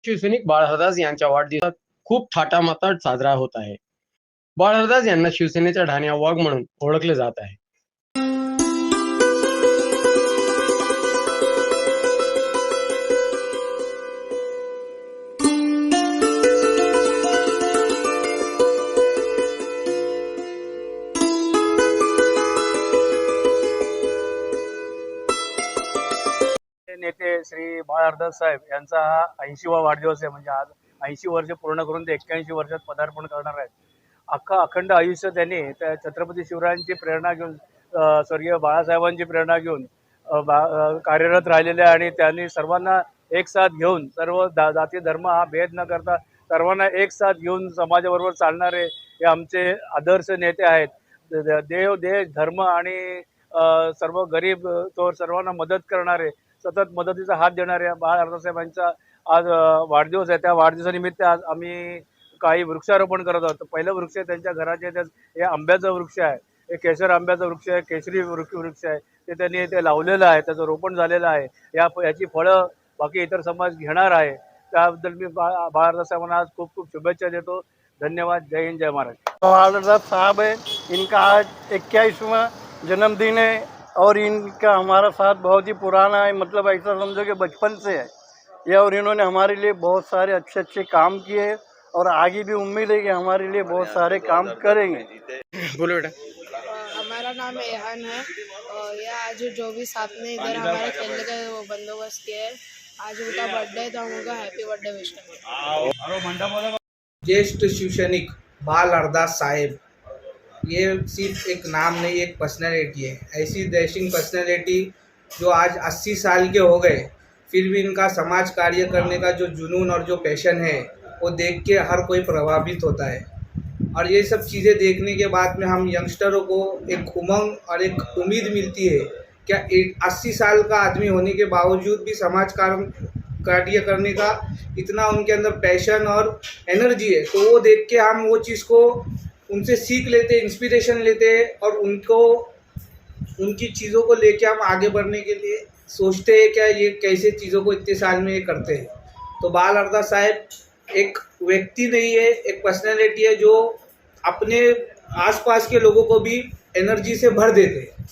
शिवसैनिक बाळ हरदास यांच्या वाढदिवसात खूप थाटामाटात साजरा होत आहे. बाळ हरदास यांना शिवसेनेचा ढाण्या वाघ म्हणून ओळखले जात आहे. नेते श्री बाळ हरदास साहेब यांचा हा 80वा वाढदिवस आहे. म्हणजे आज 80 वर्ष पूर्ण करून ते 81 वर्षात पदार्पण करणार आहेत. अखंड आयुष्य त्यांनी त्या छत्रपती शिवरायांची प्रेरणा घेऊन, स्वर्गीय बाळासाहेबांची प्रेरणा घेऊन कार्यरत राहिलेले आहे. आणि त्यांनी सर्वांना एक साथ घेऊन, सर्व जाती धर्म हा भेद न करता सर्वांना एक साथ घेऊन समाजाबरोबर चालणारे हे आमचे आदर्श नेते आहेत. देव देश धर्म आणि सर्व गरीब तो सर्वांना मदत करणारे, सतत मदतीचा हात देणारे बाळ हरदास साहेबांचा आज वाढदिवस आहे. त्या वाढदिवसानिमित्त आज आम्ही काही वृक्षारोपण करत आहोत. पहिलं वृक्ष त्यांच्या घराचे हे आंब्याचं वृक्ष आहे. हे केशर आंब्याचं वृक्ष आहे, केशरी वृक्ष आहे. ते त्यांनी ते लावलेलं आहे, त्याचं रोपण झालेलं आहे. याची फळं बाकी इतर समाज घेणार आहे. त्याबद्दल मी बाळ हरदास साहेबांना आज खूप खूप शुभेच्छा देतो. धन्यवाद. जय हिंद, जय महाराष्ट्र. बाळ हरदास साहब है, इनका आज 81वां जन्मदिन है और इनका हमारा साथ बहुत ही पुराना है, मतलब ऐसा समझो कि बचपन से है ये। और इन्होंने हमारे लिए बहुत सारे अच्छे अच्छे काम किए हैं और आगे भी उम्मीद है कि हमारे लिए बहुत सारे काम करेंगे। बोलो बेटा. हमारा नाम एहान है और ये आज जो भी साथ में इधर हमारे खेलने का वो बंदोबस्त किया है, आज उनका बर्थडे है तो हम उनका हैप्पी बर्थडे विश करेंगे। ज्येष्ठ शिवसैनिक बाल हरदास साहेब, ये सिर्फ एक नाम नहीं, एक पर्सनैलिटी है। ऐसी डैशिंग पर्सनैलिटी जो आज 80 साल के हो गए, फिर भी इनका समाज कार्य करने का जो जुनून और जो पैशन है वो देख के हर कोई प्रभावित होता है। और ये सब चीज़ें देखने के बाद में हम यंगस्टरों को एक उमंग और एक उम्मीद मिलती है। क्या 80 साल का आदमी होने के बावजूद भी समाज कार्य करने का इतना उनके अंदर पैशन और एनर्जी है, तो वो देख के हम वो चीज़ को उनसे सीख लेते, इंस्पिरेशन लेते और उनकी चीज़ों को लेके हम आगे बढ़ने के लिए सोचते हैं क्या ये कैसे चीज़ों को इतने साल में ये करते हैं। तो बाल हरदास साहब एक व्यक्ति नहीं है, एक पर्सनैलिटी है जो अपने आसपास के लोगों को भी एनर्जी से भर देते हैं।